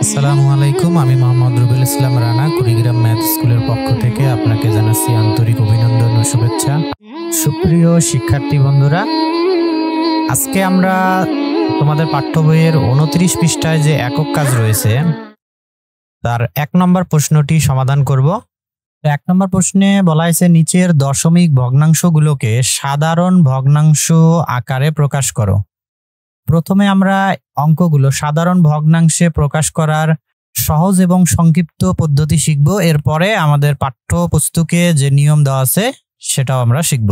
আসসালামু আলাইকুম। আমি মোহাম্মদ রুবেল ইসলাম রানা কুড়িগ্রাম ম্যাথ স্কুলের পক্ষ থেকে আপনাকে জানাচ্ছি আন্তরিক অভিনন্দন ও শুভেচ্ছা। সুপ্রিয় শিক্ষার্থী বন্ধুরা, আজকে আমরা তোমাদের পাঠ্য বইয়ের 29 পৃষ্ঠায় যে একক কাজ রয়েছে তার 1 নম্বর প্রশ্নটি সমাধান করব। 1 নম্বর প্রশ্নে বলা হয়েছে নিচের দশমিক ভগ্নাংশগুলোকে সাধারণ ভগ্নাংশ আকারে প্রকাশ করো। প্রথমে আমরা অঙ্কগুলো সাধারণ ভগ্নাংশে প্রকাশ করার সহজ এবং সংক্ষিপ্ত পদ্ধতি শিখব। এরপরে আমাদের পাঠ্যপুস্তকে যে নিয়ম দেওয়া আছে সেটাও আমরা শিখব।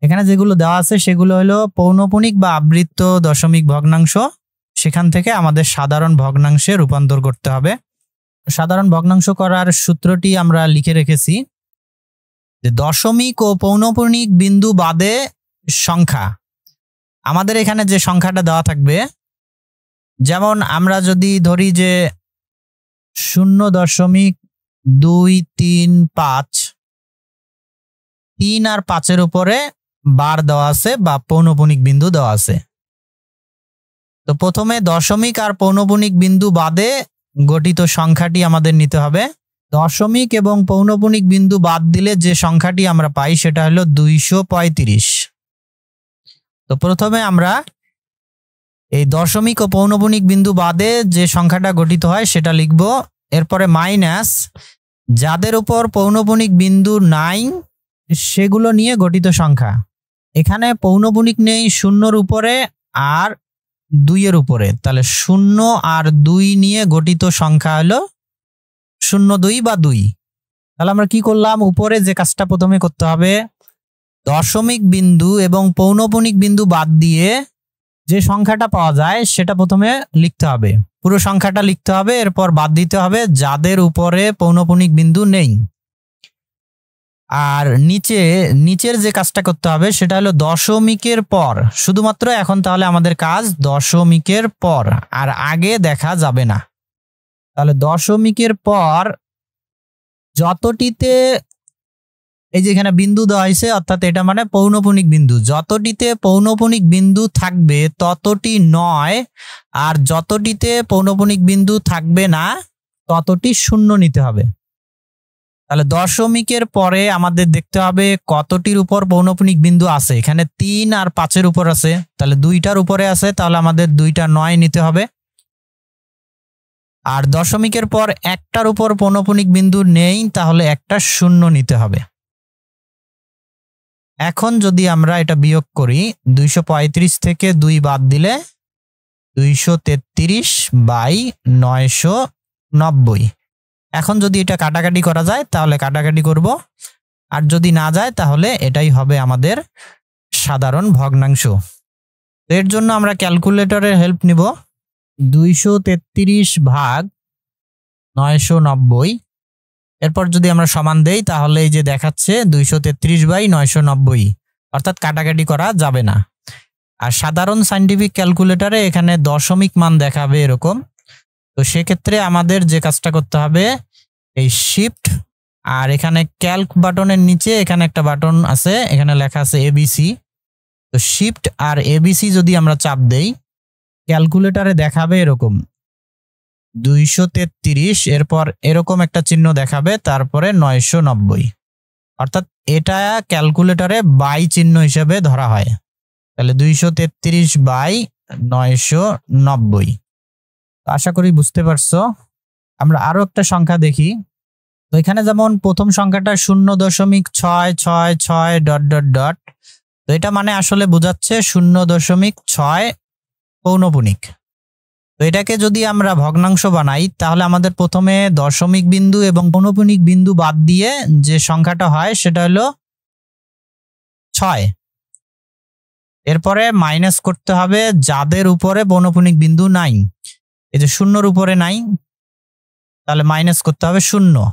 এখানে যেগুলো দেওয়া আছে সেগুলো হলো পৌনঃপুনিক বা আবৃত্ত দশমিক ভগ্নাংশ, সেখান থেকে আমাদের সাধারণ ভগ্নাংশে রূপান্তর করতে হবে। সাধারণ ভগ্নাংশ করার সূত্রটি আমরা লিখে রেখেছি যে দশমিক ও পৌনঃপুনিক বিন্দু বাদে সংখ্যা। আমাদের এখানে যে সংখ্যাটা দেওয়া থাকবে, যেমন আমরা যদি ধরি যে 0.235, 3 আর 5 এর উপরে বার দেওয়া আছে বা পৌনঃপুনিক বিন্দু দেওয়া আছে। তো প্রথমে দশমিক আর পৌনঃপুনিক বিন্দু বাদে গঠিত সংখ্যাটি আমাদের নিতে হবে। দশমিক এবং পৌনঃপুনিক বিন্দু বাদ দিলে যে সংখ্যাটি আমরা পাই সেটা হলো 235। তো প্রথমে আমরা এই দশমিক ও পৌনঃপুনিক বিন্দু বাদে যে সংখ্যাটা গঠিত হয় সেটা লিখব। এরপরে মাইনাস যাদের উপর পৌনঃপুনিক বিন্দু নাই সেগুলো নিয়ে গঠিত সংখ্যা। এখানে পৌনঃপুনিক নেই 0 উপরে আর 2 এর উপরে, তাহলে 0 আর 2 নিয়ে গঠিত সংখ্যা হলো 02 বা 2। তাহলে আমরা কি করলাম, উপরে যে কাজটা প্রথমে করতে হবে, দশমিক বিন্দু এবং পৌনঃপুনিক বিন্দু বাদ দিয়ে যে সংখ্যাটা পাওয়া যায় সেটা প্রথমে লিখতে হবে, পুরো সংখ্যাটা লিখতে হবে। এরপর বাদ দিতে হবে যাদের উপরে পৌনঃপুনিক বিন্দু নেই। আর নিচের যে কাজটা করতে হবে সেটা হলো দশমিকের পর, শুধুমাত্র এখন তাহলে আমাদের কাজ দশমিকের পর, আর আগে দেখা যাবে না। তাহলে দশমিকের পর যতটিতে এই যে এখানে বিন্দু দেওয়া হয়েছে, অর্থাৎ এটা মানে পৌনঃপুনিক বিন্দু, যতটিতে পৌনঃপুনিক বিন্দু থাকবে ততটি 9, আর যতটিতে পৌনঃপুনিক বিন্দু থাকবে না ততটি 0 নিতে হবে। তাহলে দশমিকের পরে আমাদের দেখতে হবে কতটির উপর পৌনঃপুনিক বিন্দু আছে। এখানে 3 আর 5 এর উপর আছে, তাহলে 2টার উপরে আছে, তাহলে আমাদের 2টা 9 নিতে হবে। আর দশমিকের পর 1টার উপর পৌনঃপুনিক বিন্দু নেই, তাহলে একটা 0 নিতে হবে। এখন যদি আমরা এটা বিয়োগ করি, 235 থেকে 2 বাদ দিলে 233/990। এখন যদি এটা কাটাকাটি করা যায় তাহলে কাটাকাটি করব, আর যদি না যায় তাহলে এটাই হবে আমাদের সাধারণ ভগ্নাংশ। এর জন্য আমরা ক্যালকুলেটরের হেল্প নিব। 233/990, এরপর যদি আমরা সমান দেই তাহলে এই যে দেখাচ্ছে 233/990, অর্থাৎ কাটাকাটি করা যাবে না। আর সাধারণ সায়েন্টিফিক ক্যালকুলেটরে এখানে দশমিক মান দেখাবে এরকম। তো সেক্ষেত্রে আমাদের যে কাজটা করতে হবে, এই শিফট আর এখানে ক্যালক বাটনের নিচে এখানে একটা বাটন আছে, এখানে লেখা আছে এবিসি। তো শিফট আর এবিসি যদি আমরা চাপ দেই, ক্যালকুলেটরে দেখাবে এরকম 233, এরপর এরকম একটা চিহ্ন দেখাবে, তারপরে 990, অর্থাৎ এটা ক্যালকুলেটরে বাই চিহ্ন হিসেবে ধরা হয়। তাহলে 233/990। আশা করি বুঝতে পারছো। আমরা আরো একটা সংখ্যা দেখি। তো এখানে যেমন প্রথম সংখ্যাটা 0.666... তো এটা মানে আসলে বোঝাচ্ছে 0.6 পৌনঃপুনিক। তো এটাকে যদি আমরা ভগ্নাংশ বানাই তাহলে আমাদের প্রথমে দশমিক বিন্দু এবং পৌনঃপুনিক বিন্দু বাদ দিয়ে যে সংখ্যাটা হয় সেটা হলো 6। এরপরে মাইনাস করতে হবে যাদের উপরে পৌনঃপুনিক বিন্দু নাই। এই যে 0-র উপরে নাই, তাহলে মাইনাস করতে হবে 0।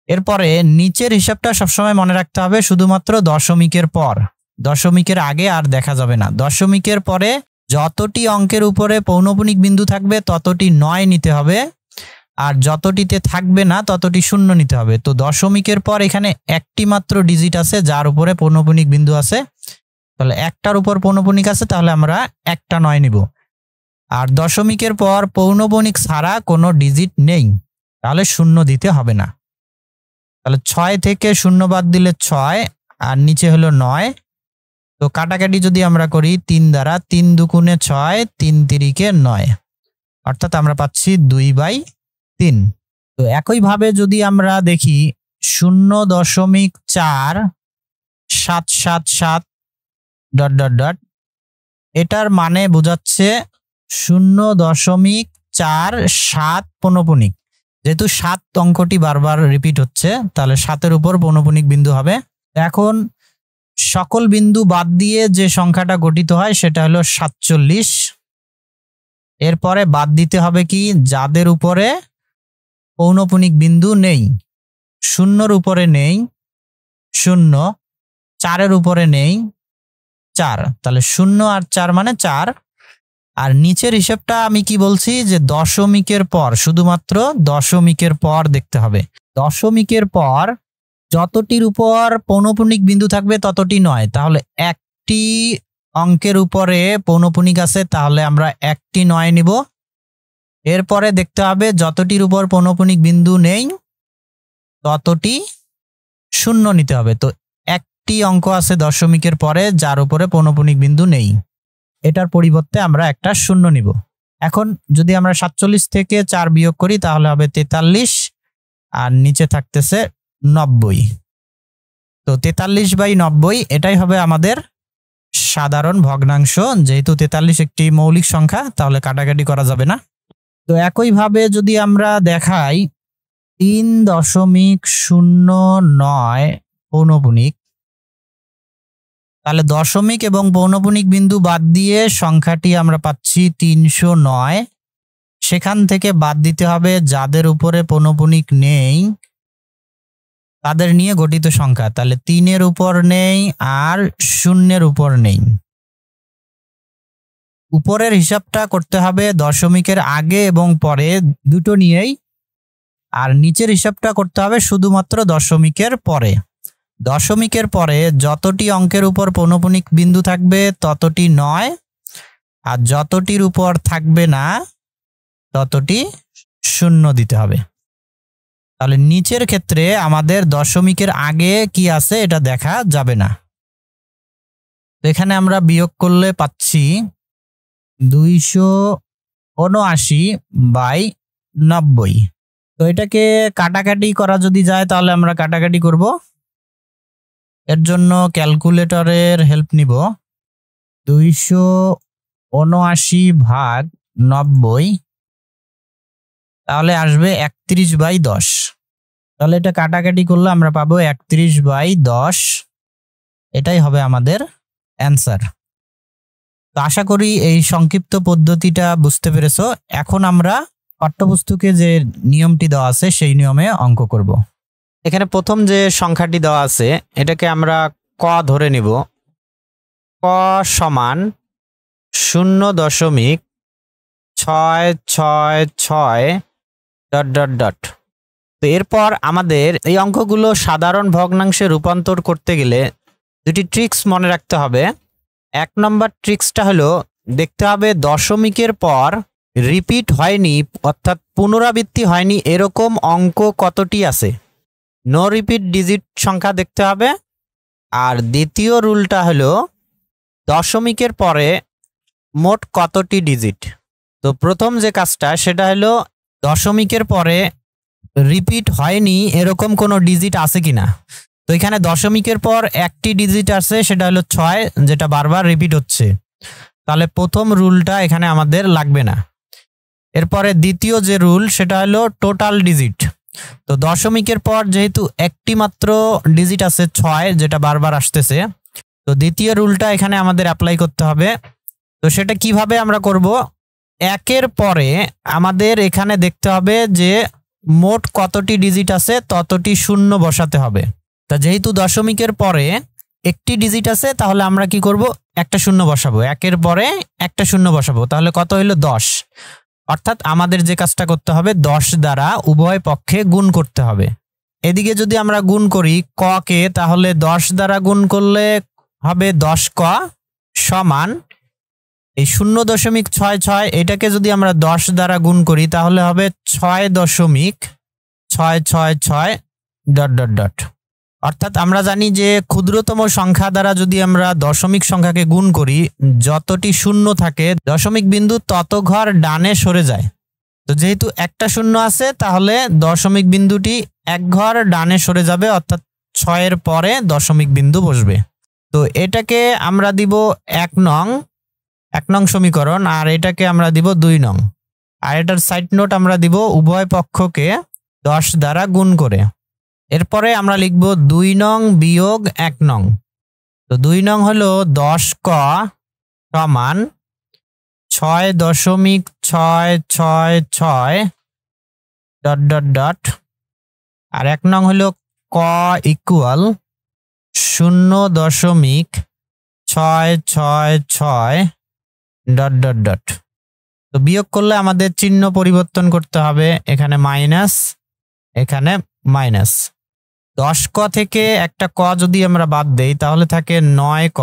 এরপরে নিচের হিসাবটা সবসময় মনে রাখতে হবে শুধুমাত্র দশমিকের পর, দশমিকের আগে আর দেখা যাবে না। দশমিকের পরে যতটি অঙ্কের উপরে পৌনঃপুনিক বিন্দু থাকবে ততটি 9 নিতে হবে, আর যতটিতে থাকবে না ততটি 0 নিতে হবে। তো দশমিকের পর এখানে একটি মাত্র ডিজিট আছে যার উপরে পৌনঃপুনিক বিন্দু আছে, তাহলে একটার উপর পৌনঃপুনিক আছে, তাহলে আমরা একটা 9 নিব। আর দশমিকের পর পৌনঃপুনিক ছাড়া কোনো ডিজিট নেই, তাহলে 0 দিতে হবে না। তাহলে 6 থেকে 0 বাদ দিলে 6, আর নিচে হলো 9। তো কাটাকাটি যদি আমরা করি 3 দ্বারা, 3 দুগুণে 6, 3 তিরিকে 9, অর্থাৎ আমরা পাচ্ছি 2/3। তো একইভাবে যদি আমরা দেখি 0.4777 ... এটার মানে বোঝাচ্ছে 0.47 পৌনঃপুনিক। যেহেতু 7 অঙ্কটি বারবার রিপিট হচ্ছে, তাহলে 7-এর উপর পৌনঃপুনিক বিন্দু হবে। এখন সকল বিন্দু বাদ দিয়ে যে সংখ্যাটা গঠিত হয় সেটা হলো 47। এরপরে বাদ দিতে হবে কি, যাদের উপরে পৌনঃপুনিক বিন্দু নেই। 0-এর উপরে নেই 0, 4-এর উপরে নেই 4, তাহলে 0 আর 4 মানে 4। আর নিচের হিসেবটা আমি কি বলছি, যে দশমিকের পর, শুধুমাত্র দশমিকের পর দেখতে হবে। দশমিকের পর যতটির উপর পৌনঃপুনিক বিন্দু থাকবে ততটি 9, তাহলে একটি অঙ্কের উপরে পৌনঃপুনিক আছে, তাহলে আমরা একটি 9 নিব। এরপরে দেখতে হবে যতটির উপর পৌনঃপুনিক বিন্দু নেই ততটি 0 নিতে হবে। তো একটি অঙ্ক আছে দশমিকের পরে যার উপরে পৌনঃপুনিক বিন্দু নেই, এটার পরিবর্তে আমরা একটা 0 নিব। এখন যদি আমরা 47 থেকে 4 বিয়োগ করি তাহলে হবে 43, আর নিচে থাকতেছে 90। তো 43/90 এটাই হবে আমাদের সাধারণ ভগ্নাংশ। যেহেতু 43 একটি মৌলিক সংখ্যা, তাহলে কাটাকাটি করা যাবে না। তো একইভাবে যদি আমরা দেখাই 3.09 পৌনঃপুনিক, তাহলে দশমিক এবং পৌনঃপুনিক বিন্দু বাদ দিয়ে সংখ্যাটি আমরা পাচ্ছি 309। সেখান থেকে বাদ দিতে হবে যাদের উপরে পৌনঃপুনিক নেই তাদের নিয়ে গঠিত সংখ্যা, তাহলে 3-এর উপর নেই আর 0-এর উপর নেই। উপরের হিসাবটা করতে হবে দশমিকের আগে এবং পরে দুটো নিয়েই, আর নিচের হিসাবটা করতে হবে শুধুমাত্র দশমিকের পরে। দশমিকের পরে যতটি অঙ্কের উপর পৌনঃপুনিক বিন্দু থাকবে ততটি 9, আর যতটির উপর থাকবে না ততটি 0 দিতে হবে। তাহলে নিচের ক্ষেত্রে আমাদের দশমিকের আগে কি আছে এটা দেখা যাবে না। তো এখানে আমরা বিয়োগ করলে পাচ্ছি 279/90। তো এটাকে কাটাকাটি করা যদি যায় তাহলে আমরা কাটাকাটি করব। এর জন্য ক্যালকুলেটরের হেল্প নিব। 279/90 তাহলে আসবে 31/10। তাহলে এটা কাটাকাটি করলে আমরা পাবো 31/10। এটাই হবে আমাদের অ্যান্সার। তো আশা করি এই সংক্ষিপ্ত পদ্ধতিটা বুঝতে পেরেছো। এখন আমরা পাঠ্যপুস্তকে যে নিয়মটি দেওয়া আছে সেই নিয়মে অঙ্ক করব। এখানে প্রথম যে সংখ্যাটি দেওয়া আছে এটাকে আমরা ক ধরে নিব। ক সমান 0.666... তো এরপর আমাদের এই অঙ্কগুলো সাধারণ ভগ্নাংশে রূপান্তর করতে গেলে দুটি ট্রিক্স মনে রাখতে হবে। 1 নম্বর ট্রিক্সটা হলো দেখতে হবে দশমিকের পর রিপিট হয়নি, অর্থাৎ পুনরাবৃত্তি হয়নি এরকম অঙ্ক কতটি আছে। নো রিপিট ডিজিট সংখ্যা দেখতে হবে। আর দ্বিতীয় রুলটা হলো দশমিকের পরে মোট কতটি ডিজিট। তো প্রথম যে কাজটা সেটা হলো দশমিকের পরে রিপিট হয়নি এরকম কোনো ডিজিট আছে কিনা। তো এখানে দশমিকের পর একটি ডিজিট আছে, সেটা হলো 6, যেটা বারবার রিপিট হচ্ছে, তাহলে প্রথম রুলটা এখানে আমাদের লাগবে না। এরপরে দ্বিতীয় যে রুল সেটা হলো টোটাল ডিজিট। তো দশমিকের পর যেহেতু একটি মাত্র ডিজিট আছে 6, যেটা বারবার আসতেছে, তো দ্বিতীয় রুলটা এখানে আমাদের অ্যাপ্লাই করতে হবে। তো সেটা কিভাবে আমরা করব, একের পরে আমাদের এখানে দেখতে হবে যে মোট কতটি ডিজিট আছে ততটি 0 বসাতে হবে। তা যেহেতু দশমিকের পরে একটি ডিজিট আছে তাহলে আমরা কি করব, একটা 0 বসাবো। একের পরে একটা 0 বসাবো, তাহলে কত হলো 10। অর্থাৎ আমাদের যে কাজটা করতে হবে 10 দ্বারা উভয় পক্ষে গুণ করতে হবে। এদিকে যদি আমরা গুণ করি ক কে, তাহলে 10 দ্বারা গুণ করলে হবে 10 ক সমান এই 0.66 এটাকে যদি আমরা 10 দ্বারা গুণ করি তাহলে হবে 6.666 ডট ডট ডট। অর্থাৎ আমরা জানি যে ক্ষুদ্রতম সংখ্যা দ্বারা যদি আমরা দশমিক সংখ্যাকে গুণ করি, যতটি শূন্য থাকে দশমিক বিন্দু তত ঘর ডানে সরে যায়। তো যেহেতু একটা শূন্য আছে তাহলে দশমিক বিন্দুটি এক ঘর ডানে সরে যাবে, অর্থাৎ 6 এর পরে দশমিক বিন্দু বসবে। তো এটাকে আমরা দিব 1 নং সমীকরণ, আর এটাকে আমরা দিব 2 নং। আর এটার সাইড নোট আমরা দিব উভয় পক্ষকে 10 দ্বারা গুণ করে। এরপরে আমরা লিখব 2 নং বিয়োগ 1 নং। তো 2 নং হলো 10 ক সমান 6.666 ডট ডট ডট। আর 1 নং হলো ক ইকুয়াল 0.666 ডট ডট ডট। তো বিয়োগ করলে আমাদের চিহ্ন পরিবর্তন করতে হবে, এখানে মাইনাস, এখানে মাইনাস। 10 ক থেকে একটা ক যদি আমরা বাদ দেই তাহলে থাকে 9 ক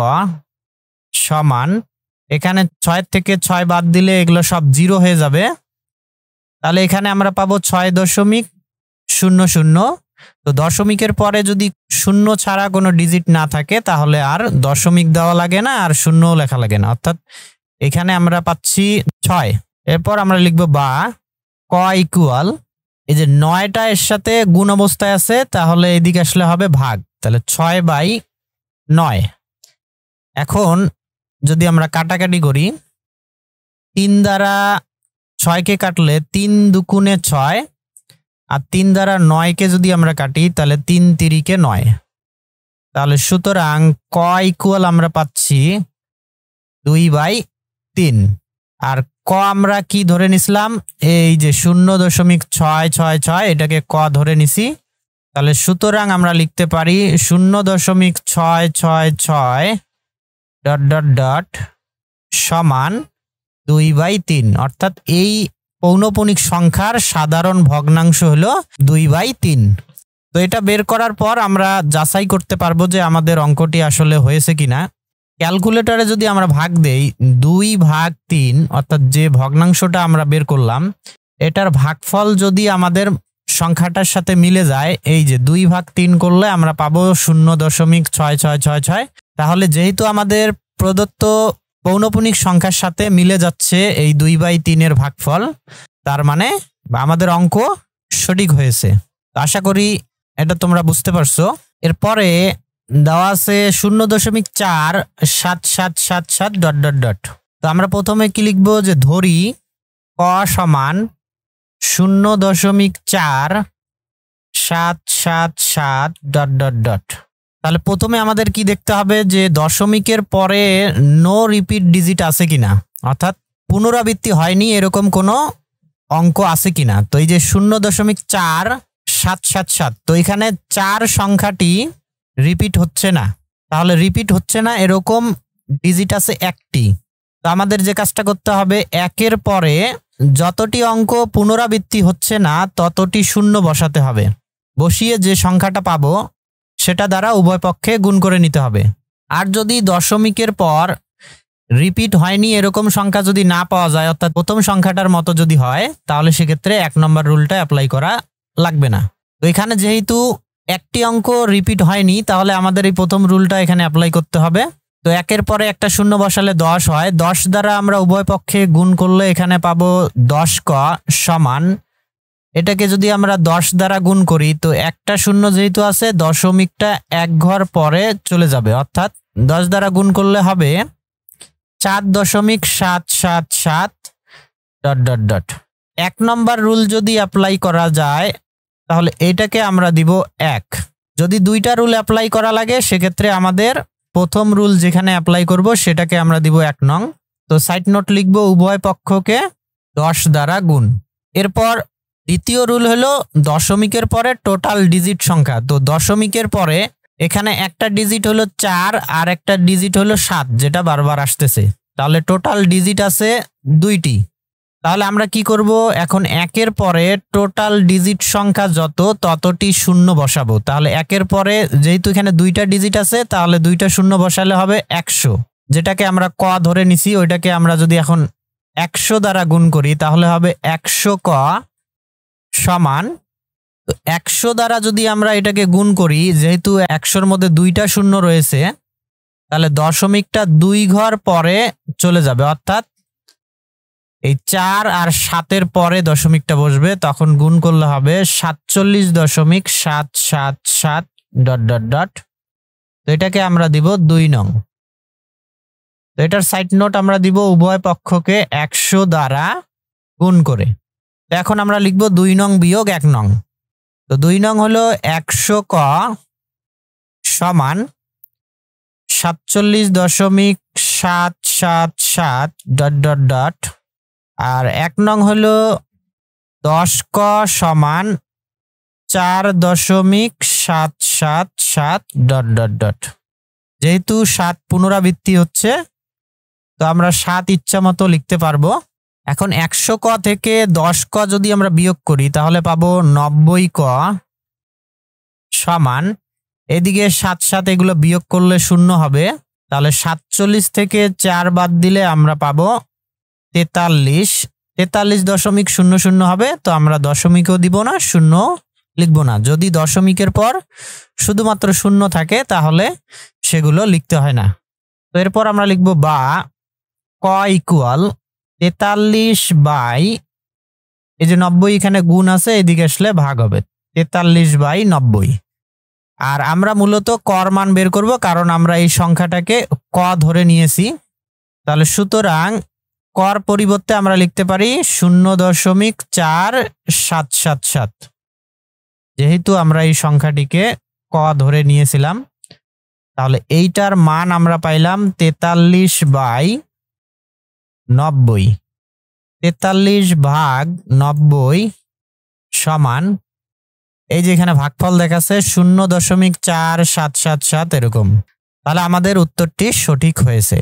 সমান, এখানে 6 থেকে 6 বাদ দিলে এগুলো সব 0 হয়ে যাবে, তাহলে এখানে আমরা পাবো 6.00। তো দশমিকের পরে যদি শূন্য ছাড়া কোনো ডিজিট না থাকে তাহলে আর দশমিক দেওয়া লাগে না, আর শূন্যও লেখা লাগে না, অর্থাৎ এখানে আমরা পাচ্ছি 6। এরপর আমরা লিখবো বা ক ইকুয়াল, এই যে 9টা এর সাথে গুণ অবস্থায় আছে তাহলে এদিকে আসলে হবে ভাগ, তাহলে 6/9। এখন যদি আমরা কাটাকাটি করি, 3 দ্বারা 6কে কাটলে 3 দুগুণে 6, আর 3 দ্বারা 9কে যদি আমরা কাটি তাহলে 3 তিরিকে 9। তাহলে সুতরাং ক ইকুয়াল আমরা পাচ্ছি 2/3। আর ক আমরা কি ধরে নিছিলাম, এই যে 0.666 এটাকে ক ধরে নিছি, তাহলে সুতরাং আমরা লিখতে পারি 0.666 ডট ডট ডট সমান 2/3। অর্থাৎ এই পৌনঃপুনিক সংখ্যার সাধারণ ভগ্নাংশ হলো 2/3। তো এটা বের করার পর আমরা যাচাই করতে পারবো যে আমাদের অঙ্কটি আসলে হয়েছে কিনা। ক্যালকুলেটরে যদি আমরা ভাগ দেই 2/3, অর্থাৎ যে ভগ্নাংশটা আমরা বের করলাম এটার ভাগফল যদি আমাদের সংখ্যাটার সাথে মিলে যায়, এই যে 2/3 করলে আমরা পাবো 0.6666। তাহলে যেহেতু আমাদের প্রদত্ত পৌনঃপুনিক সংখ্যার সাথে মিলে যাচ্ছে এই 2/3 এর ভাগফল, তার মানে আমাদের অঙ্ক সঠিক হয়েছে। আশা করি এটা তোমরা বুঝতে পারছো। এরপরে দেওয়া আছে 0.47777 ডট ডট ডট। তো আমরা প্রথমে কি লিখবো, যে ধরি ক সমান 0.4777 ডট ডট ডট। তাহলে প্রথমে আমাদের কি দেখতে হবে, যে দশমিকের পরে নো রিপিট ডিজিট আছে কিনা, অর্থাৎ পুনরাবৃত্তি হয়নি এরকম কোনো অঙ্ক আছে কিনা। তো এই যে 0.4777, তো এখানে 4 সংখ্যাটি রিপিট হচ্ছে না, তাহলে রিপিট হচ্ছে না এরকম ডিজিট আছে একটি। তো আমাদের যে কাজটা করতে হবে, 1-এর পরে যতটি অঙ্ক পুনরাবৃত্তি হচ্ছে না ততটি শূন্য বসাতে হবে। বসিয়ে যে সংখ্যাটা পাবো সেটা দ্বারা উভয় পক্ষে গুণ করে নিতে হবে। আর যদি দশমিকের পর রিপিট হয়নি এরকম সংখ্যা যদি না পাওয়া যায়, অর্থাৎ প্রথম সংখ্যাটার মতো যদি হয়, তাহলে সেক্ষেত্রে 1 নম্বর রুলটা অ্যাপ্লাই করা লাগবে না। তো এখানে যেহেতু একটি অঙ্ক রিপিট হয়নি তাহলে আমাদের এই প্রথম রুলটা এখানে অ্যাপ্লাই করতে হবে। তো 1-এর পরে একটা শূন্য বসালে 10 হয়, 10 দ্বারা আমরা উভয় পক্ষে গুণ করলে এখানে পাবো 10 ক সমান, এটাকে যদি আমরা 10 দ্বারা গুণ করি তো একটা শূন্য যেহেতু আছে দশমিকটা 1 ঘর পরে চলে যাবে, অর্থাৎ 10 দ্বারা গুণ করলে হবে 4.777 ডট ডট ডট। 1 নম্বর রুল যদি অ্যাপ্লাই করা যায় তাহলে এটাকে আমরা দিব 1। যদি 2টা রুল অ্যাপ্লাই করা লাগে সেক্ষেত্রে আমাদের প্রথম রুল যেখানে অ্যাপ্লাই করব সেটাকে আমরা দিব 1 নং। তো সাইড নোট লিখবো উভয় পক্ষকে 10 দ্বারা গুণ। এরপর দ্বিতীয় রুল হলো দশমিকের পরে টোটাল ডিজিট সংখ্যা। তো দশমিকের পরে এখানে একটা ডিজিট হলো 4 আর একটা ডিজিট হলো 7, যেটা বারবার আসতেছে, তাহলে টোটাল ডিজিট আছে 2টি। তাহলে আমরা কি করব, এখন একের পরে টোটাল ডিজিট সংখ্যা যত ততটি শূন্য বসাবো। তাহলে একের পরে যেহেতু এখানে দুইটা ডিজিট আছে তাহলে দুইটা শূন্য বসালে হবে 100, যেটাকে আমরা ক ধরে নিছি ওইটাকে আমরা যদি এখন 100 দ্বারা গুণ করি তাহলে হবে 100 ক সমান। তো 100 দ্বারা যদি আমরা এটাকে গুণ করি, যেহেতু 100-র মধ্যে দুইটা শূন্য রয়েছে তাহলে দশমিকটা 2 ঘর পরে চলে যাবে, অর্থাৎ এই 4 আর 7-এর পরে দশমিকটা বসবে, তখন গুণ করলে হবে 47.777 ... তো এটাকে আমরা দিব 2 নং। তো এটার সাইড নোট আমরা দিব উভয় পক্ষকে 100 দ্বারা গুণ করে। তো এখন আমরা লিখব 2 নং বিয়োগ 1 নং। তো 2 নং হলো 100 ক সমান 47.777 ... আর 1 নং হলো 10 ক সমান 4.777 ... যেহেতু 7 পুনরাবৃত্তি হচ্ছে তো আমরা 7 ইচ্ছা মতো লিখতে পারবো। এখন 100 ক থেকে 10 ক যদি আমরা বিয়োগ করি তাহলে পাবো 90 ক সমান, এদিকে 7 7 এগুলো বিয়োগ করলে শূন্য হবে, তাহলে 47 থেকে 4 বাদ দিলে আমরা পাবো 43.00 হবে। তো আমরা দশমিকও দিব না, শূন্য লিখবো না। যদি দশমিকের পর শুধুমাত্র শূন্য থাকে তাহলে সেগুলো লিখতে হয় না। তো এরপর আমরা লিখবো বা ক ইকুয়াল 43 এই যে 90 এখানে গুণ আছে, এদিকে আসলে ভাগ হবে 43/90। আর আমরা মূলত কর মান বের করব, কারণ আমরা এই সংখ্যাটাকে ক ধরে নিয়েছি। তাহলে সুতরাং কর পরিবর্তে আমরা লিখতে পারি 0.4777, যেহেতু আমরা এই সংখ্যাটিকে ক ধরে নিয়েছিলাম। তাহলে এইটার মান আমরা পাইলাম 43/90। 43/90 সমান, এই যে এখানে ভাগফল দেখাচ্ছে 0.4777 এরকম। তাহলে আমাদের উত্তরটি সঠিক হয়েছে।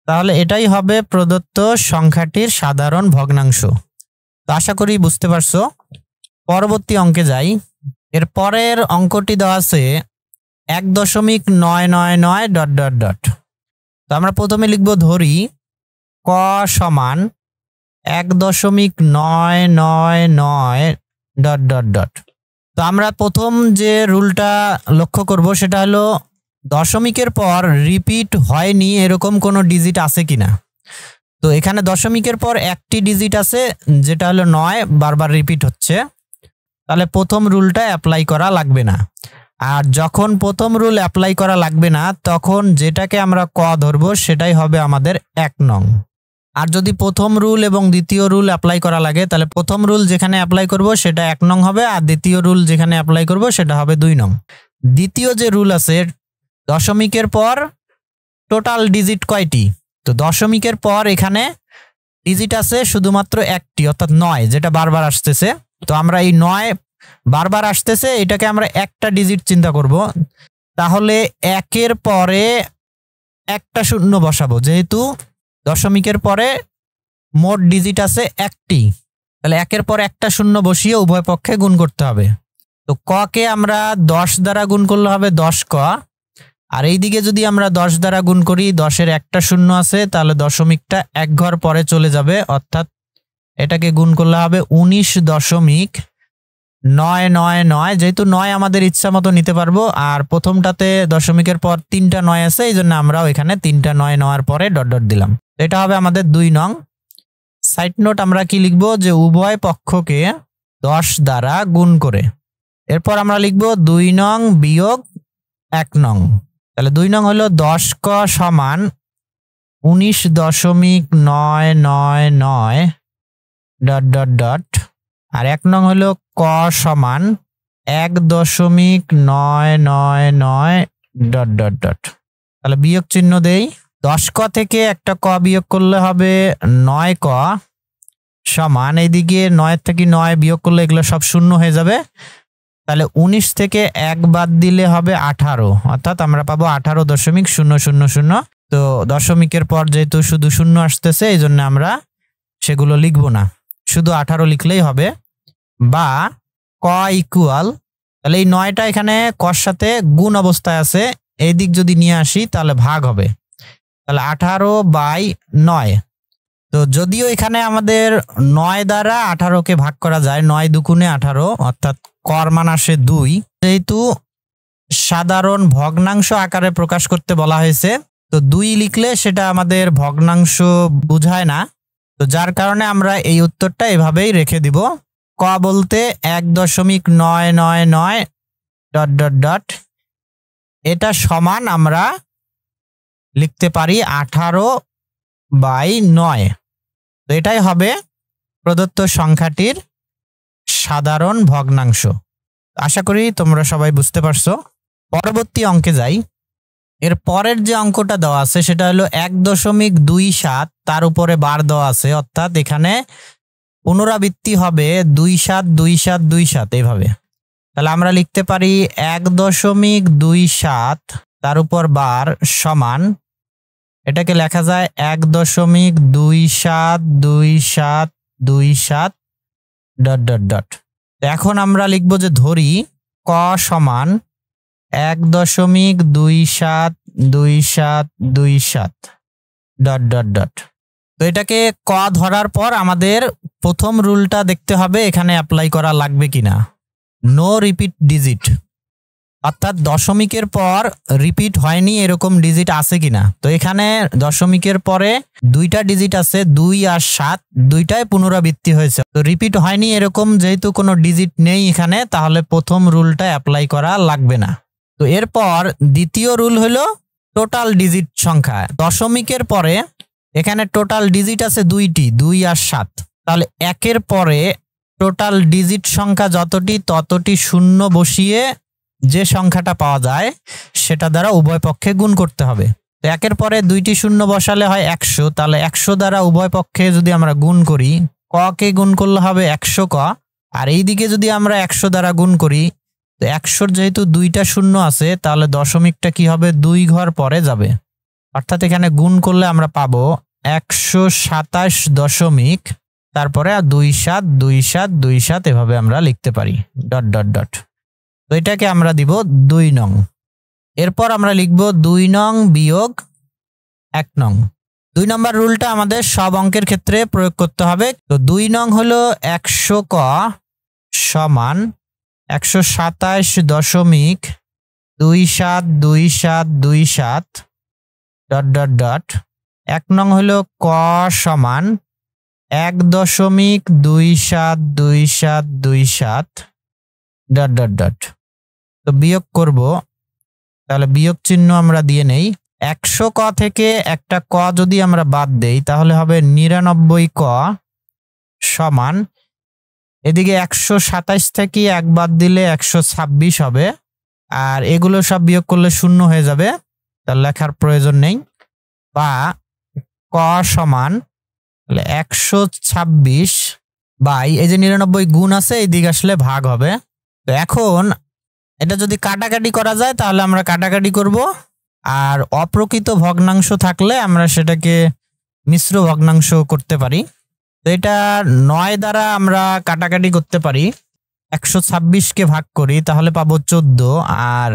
তাহলে এটাই হবে প্রদত্ত সংখ্যাটির সাধারণ ভগ্নাংশ। তো আশা করি বুঝতে পারছো। পরবর্তী অঙ্কে যাই। এর পরের অঙ্কটি দেওয়া আছে 1.999 ... তো আমরা প্রথমে লিখব ধরি ক সমান 1.999 ... তো আমরা প্রথম যে রুলটা লক্ষ্য করব সেটা হলো দশমিকের পর রিপিট হয়নি এরকম কোনো ডিজিট আছে কিনা। তো এখানে দশমিকের পর একটি ডিজিট আছে যেটা হলো 9, বারবার রিপিট হচ্ছে, তাহলে প্রথম রুলটা অ্যাপ্লাই করা লাগবে না। আর যখন প্রথম রুল অ্যাপ্লাই করা লাগবে না তখন যেটাকে আমরা ক ধরবো সেটাই হবে আমাদের 1 নং। আর যদি প্রথম রুল এবং দ্বিতীয় রুল অ্যাপ্লাই করা লাগে তাহলে প্রথম রুল যেখানে অ্যাপ্লাই করব সেটা 1 নং হবে, আর দ্বিতীয় রুল যেখানে অ্যাপ্লাই করব সেটা হবে 2 নং। দ্বিতীয় যে রুল আছে, দশমিকের পর টোটাল ডিজিট কয়টি? তো দশমিকের পর এখানে ডিজিট আছে শুধুমাত্র একটি, অর্থাৎ 9, যেটা বারবার আসতেছে। তো আমরা এই 9 বারবার আসতেছে এটাকে আমরা একটা ডিজিট চিন্তা করব। তাহলে 1-এর পরে একটা শূন্য বসাবো, যেহেতু দশমিকের পরে মোট ডিজিট আছে একটি, তাহলে 1-এর পর একটা শূন্য বসিয়ে উভয় পক্ষে গুণ করতে হবে। তো ক কে আমরা 10 দ্বারা গুণ করলে হবে 10 ক, আর এইদিকে যদি আমরা 10 দ্বারা গুণ করি, 10-এর একটা শূন্য আছে তাহলে দশমিকটা 1 ঘর পরে চলে যাবে, অর্থাৎ এটাকে গুণ করলে হবে 19.999। যেহেতু 9 আমাদের ইচ্ছা মতো নিতে পারবো, আর প্রথমটাতে দশমিকের পর 3টা 9 আছে, এই জন্য আমরাও এখানে 3টা 9 নেওয়ার পরে ডট ডট দিলাম। এটা হবে আমাদের 2 নং। সাইড নোট আমরা কি লিখবো, যে উভয় পক্ষকে 10 দ্বারা গুণ করে। এরপর আমরা লিখবো 2 নং বিয়োগ 1 নং। তাহলে 2 নং হলো 10 ক সমান 19.999 ... আর 1 নং হলো ক সমান 1.999 ... তাহলে বিয়োগ চিহ্ন দেই। 10 ক থেকে একটা ক বিয়োগ করলে হবে 9 ক সমান, এইদিকে 9 থেকে 9 বিয়োগ করলে এগুলো সব শূন্য হয়ে যাবে, তাহলে 19 থেকে 1 বাদ দিলে হবে 18, অর্থাৎ আমরা পাবো 18.000। তো দশমিকের পর যেহেতু শুধু শূন্য আসতেছে এই জন্য আমরা সেগুলো লিখবো না। শুধু 18 লিখলেই হবে, বা ক ইকুয়াল, তাহলে এই 9টা এখানে কর সাথে গুণ অবস্থায় আছে, এই দিক যদি নিয়ে আসি তাহলে ভাগ হবে, তাহলে 18/9। তো যদিও এখানে আমাদের 9 দ্বারা 18কে ভাগ করা যায়, 9 দুগুণে 18, অর্থাৎ কর মান আসে 2, যেহেতু সাধারণ ভগ্নাংশ আকারে প্রকাশ করতে বলা হয়েছে, তো 2 লিখলে সেটা আমাদের ভগ্নাংশ বুঝায় না, তো যার কারণে আমরা এই উত্তরটা এভাবেই রেখে দিব। ক বলতে 1.999 ... এটা সমান আমরা লিখতে পারি 18/9। তো এটাই হবে প্রদত্ত সংখ্যাটির সাধারণ ভগ্নাংশ। আশা করি তোমরা সবাই বুঝতে পারছো। পরবর্তী অঙ্কে যাই। এর পরের যে অঙ্কটা দেওয়া আছে সেটা হলো 1.27, তার উপরে বার দেওয়া আছে, অর্থাৎ এখানে পুনরাবৃত্তি হবে 272727 এইভাবে। তাহলে আমরা লিখতে পারি 1.27 তার উপর বার সমান, এটাকে লেখা যায় 1.272727 ... এখন আমরা লিখবো যে ধরি ক সমান 1.272727 ... তো এটাকে ক ধরার পর আমাদের প্রথম রুলটা দেখতে হবে এখানে অ্যাপ্লাই করা লাগবে কিনা, নো রিপিট ডিজিট, অর্থাৎ দশমিকের পর রিপিট হয়নি এরকম ডিজিট আছে কিনা। তো এখানে দশমিকের পরে 2টা ডিজিট আছে, 2 আর 7, 2টাই পুনরাবৃত্তি হয়েছে, তো রিপিট হয়নি এরকম যেহেতু কোনো ডিজিট নেই এখানে, তাহলে প্রথম রুলটা অ্যাপ্লাই করা লাগবে না। তো এরপর দ্বিতীয় রুল হলো টোটাল ডিজিট সংখ্যা। দশমিকের পরে এখানে টোটাল ডিজিট আছে 2টি, 2 আর 7, তাহলে 1-এর পরে টোটাল ডিজিট সংখ্যা যতটি ততটি শূন্য বসিয়ে যে সংখ্যাটা পাওয়া যায় সেটা দ্বারা উভয় পক্ষে গুণ করতে হবে। তো 1-এর পরে 2টি শূন্য বসালে হয় 100, তাহলে 100 দ্বারা উভয় পক্ষে যদি আমরা গুণ করি, ক কে গুণ করলে হবে 100 ক, আর এই দিকে যদি আমরা 100 দ্বারা গুণ করি, তো 100-র যেহেতু 2টা শূন্য আছে তাহলে দশমিকটা কি হবে 2 ঘর পরে যাবে, অর্থাৎ এখানে গুণ করলে আমরা পাবো 127 দশমিক, তারপরে 272727 এভাবে আমরা লিখতে পারি ... তো এটাকে আমরা দিব 2 নং। এরপর আমরা লিখব 2 নং বিয়োগ 1 নং। 2 নম্বর রুলটা আমাদের সব অঙ্কের ক্ষেত্রে প্রয়োগ করতে হবে। তো 2 নং হলো 100 ক সমান 127.2727 ... 1 নং হলো ক সমান 1.272727 ... তো বিয়োগ করব, তাহলে বিয়োগ চিহ্ন আমরা দিয়ে নেই। 100 ক থেকে একটা ক যদি আমরা বাদ দেই তাহলে হবে 99 ক সমান, এদিকে 127 থেকে 1 বাদ দিলে 126 হবে, আর এগুলো সব বিয়োগ করলে শূন্য হয়ে যাবে, তার লেখার প্রয়োজন নেই। বা ক সমান 126 বাই, এই যে 99 গুণ আছে এই দিকে আসলে ভাগ হবে। তো এখন এটা যদি কাটাকাটি করা যায় তাহলে আমরা কাটাকাটি করব, আর অপ্রকৃত ভগ্নাংশ থাকলে আমরা সেটাকে মিশ্র ভগ্নাংশ করতে পারি। তো এটা 9 দ্বারা আমরা কাটাকাটি করতে পারি, 126কে ভাগ করি তাহলে পাবো 14, আর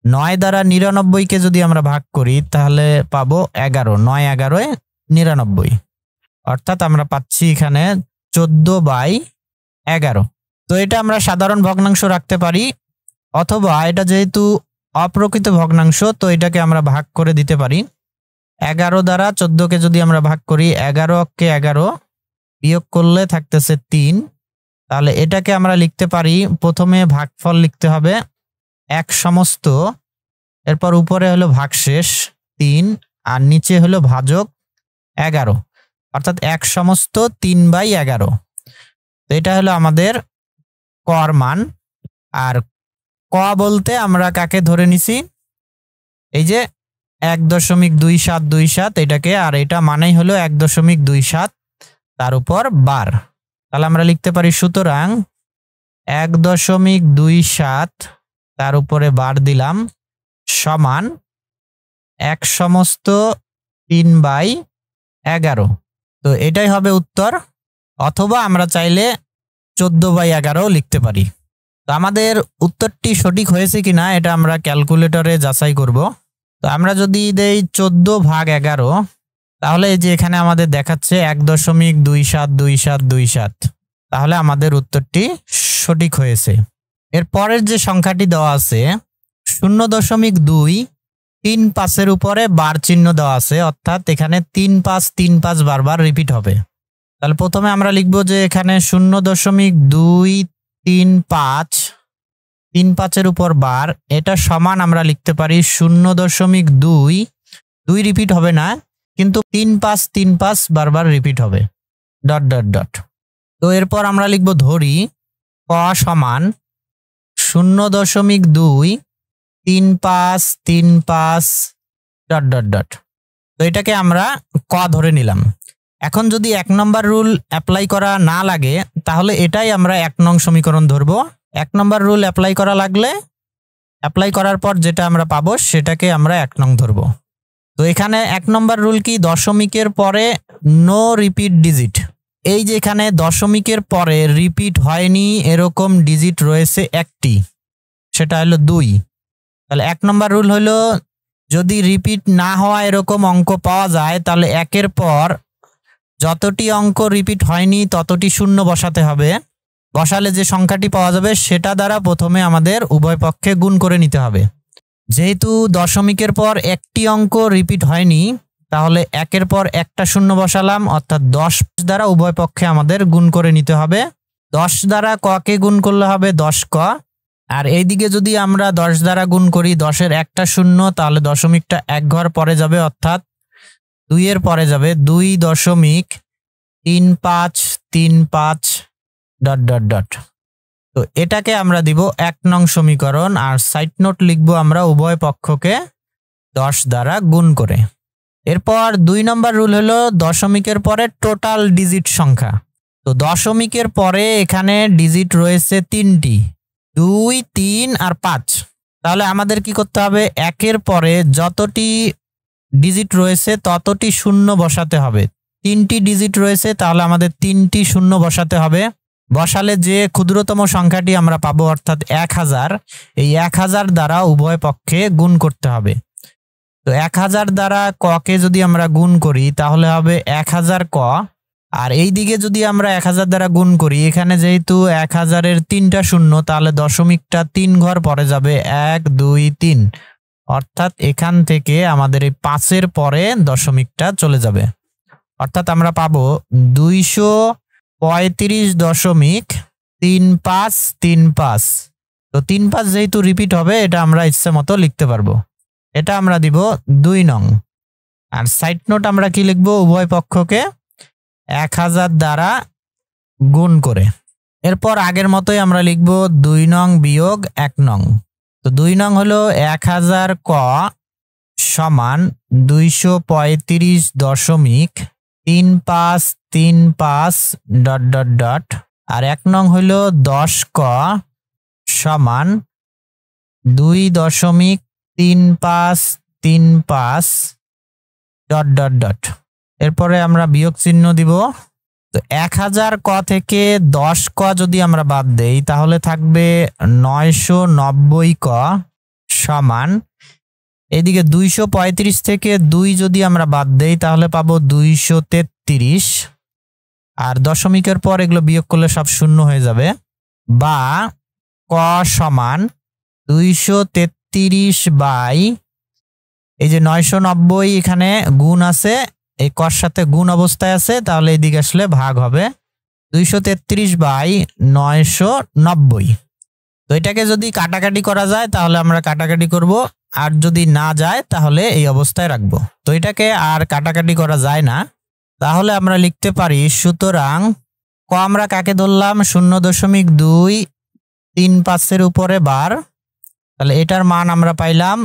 9 দ্বারা 99কে যদি আমরা ভাগ করি তাহলে পাবো 11, 9 11 99, অর্থাৎ আমরা পাচ্ছি এখানে 14/11। তো এটা আমরা সাধারণ ভগ্নাংশ রাখতে পারি, অথবা এটা যেহেতু অপ্রকৃত ভগ্নাংশ তো এটাকে আমরা ভাগ করে দিতে পারি। 11 দ্বারা 14কে যদি আমরা ভাগ করি, 11কে 11 বিয়োগ করলে থাকতেছে 3, তাহলে এটাকে আমরা লিখতে পারি, প্রথমে ভাগফল লিখতে হবে 1 সমস্ত, এরপর উপরে হলো ভাগশেষ 3, আর নিচে হলো ভাজক 11, অর্থাৎ 1 সমস্ত 3/11। তো এটা হলো আমাদের কর মান। আর ক বলতে আমরা কাকে ধরে নিছি, এই যে 1.2727 এটাকে, আর এটা মানেই হলো 1.27 তার উপর বার। তাহলে আমরা লিখতে পারি সুতরাং 1.27 তার উপরে বার দিলাম সমান 1 সমস্ত 3/11। তো এটাই হবে উত্তর, অথবা আমরা চাইলে 14/11 লিখতে পারি। তো আমাদের উত্তরটি সঠিক হয়েছে কিনা এটা আমরা ক্যালকুলেটরে যাচাই করব। তো আমরা যদি দেই 14/11, তাহলে এই যে এখানে আমাদের দেখাচ্ছে 1.272727, তাহলে আমাদের উত্তরটি সঠিক হয়েছে। এর পরের যে সংখ্যাটি দেওয়া আছে 0.235 উপরে বার চিহ্ন দেওয়া আছে, অর্থাৎ এখানে 3535 বারবার রিপিট হবে। তাহলে প্রথমে আমরা লিখব যে এখানে 0.235 উপর বার, এটা সমান আমরা লিখতে পারি 0.2 রিপিট হবে না, কিন্তু 3535 বারবার রিপিট হবে, ডট ডট ডট। তো এরপর আমরা লিখব ধরি ক সমান 0.23535 ডট ডট ডট। তো এটাকে আমরা ক ধরে নিলাম। এখন যদি 1 নম্বর রুল অ্যাপ্লাই করা না লাগে তাহলে এটাই আমরা 1 নং সমীকরণ ধরবো। 1 নম্বর রুল অ্যাপ্লাই করা লাগলে অ্যাপ্লাই করার পর যেটা আমরা পাবো সেটাকে আমরা 1 নং ধরবো। তো এখানে 1 নম্বর রুল কি, দশমিকের পরে নো রিপিট ডিজিট। এই যে এখানে দশমিকের পরে রিপিট হয়নি এরকম ডিজিট রয়েছে একটি, সেটা হলো 2। তাহলে 1 নম্বর রুল হলো যদি রিপিট না হওয়া এরকম অঙ্ক পাওয়া যায় তাহলে 1-এর পর যতটি অঙ্ক রিপিট হয়নি ততটি শূন্য বসাতে হবে। বসালে যে সংখ্যাটি পাওয়া যাবে সেটা দ্বারা প্রথমে আমাদের উভয় পক্ষে গুণ করে নিতে হবে। যেহেতু দশমিকের পর একটি অঙ্ক রিপিট হয়নি তাহলে 1-এর পর একটা শূন্য বসালাম, অর্থাৎ 10 দ্বারা উভয় পক্ষে আমাদের গুণ করে নিতে হবে। 10 দ্বারা ককে গুণ করলে হবে 10 ক, আর এইদিকে যদি আমরা 10 দ্বারা গুণ করি 10-এর একটা শূন্য, তাহলে দশমিকটা 1 ঘর পরে যাবে, অর্থাৎ 2-এর পরে যাবে 2.3535 ডট ডট ডট। তো এটাকে আমরা দিব 1 নং সমীকরণ, আর সাইড নোট লিখবো আমরা উভয় পক্ষকে 10 দ্বারা গুণ করে। এরপর 2 নম্বর রুল হলো দশমিকের পরে টোটাল ডিজিট সংখ্যা। তো দশমিকের পরে এখানে ডিজিট রয়েছে 3টি, 2, 3 আর 5। তাহলে আমাদের কি করতে হবে, 1-এর পরে যতটি ডিজিট রয়েছে ততটি শূন্য বসাতে হবে। 3টি ডিজিট রয়েছে তাহলে আমাদের 3টি শূন্য বসাতে হবে। বসালে যে ক্ষুদ্রতম সংখ্যাটি আমরা পাবো অর্থাৎ 1000, এই 1000 দ্বারা উভয় পক্ষে গুণ করতে হবে। তো 1000 দ্বারা ককে যদি আমরা গুণ করি তাহলে হবে 1000 ক, আর এই দিকে যদি আমরা 1000 দ্বারা গুণ করি এখানে যেহেতু 1000-এর 3টা শূন্য তাহলে দশমিকটা 3 ঘর পরে যাবে 1, 2, 3, অর্থাৎ এখান থেকে আমাদের এই 5-এর পরে দশমিকটা চলে যাবে, অর্থাৎ আমরা পাবো 235.3535। তো 35 যেহেতু রিপিট হবে এটা আমরা ইচ্ছে মতো লিখতে পারবো, এটা আমরা দিব 2 নং। আর সাইড নোট আমরা কি লিখবো, উভয় পক্ষকে 1000 দ্বারা গুণ করে। এরপর আগের মতোই আমরা লিখবো 2 নং বিয়োগ 1 নং। তো 2 নং হলো 1000 ক সমান 235.35 ডট ডট ডট, আর 1 নং হলো 10 ক সমান 2.3535 ডট ডট ডট। এরপরে আমরা বিয়োগ চিহ্ন দিব। তো 1000 ক থেকে 10 ক যদি আমরা বাদ দেই তাহলে থাকবে 990 ক সমান, এদিকে 235 থেকে 2 যদি আমরা বাদ দেই তাহলে পাবো 233, আর দশমিকের পর এগুলো বিয়োগ করলে সব শূন্য হয়ে যাবে, বা ক সমান 233 বাই এই যে 990 এখানে গুণ আছে, এই কর সাথে গুণ অবস্থায় আছে, তাহলে এইদিকে আসলে ভাগ হবে 233/990। তো এটাকে যদি কাটাকাটি করা যায় তাহলে আমরা কাটাকাটি করব, আর যদি না যায় তাহলে এই অবস্থায় রাখবো। তো এটাকে আর কাটাকাটি করা যায় না, তাহলে আমরা লিখতে পারি সুতরাং ক আমরা কাকে ধরলাম 0.235 উপরে বার, তাহলে এটার মান আমরা পাইলাম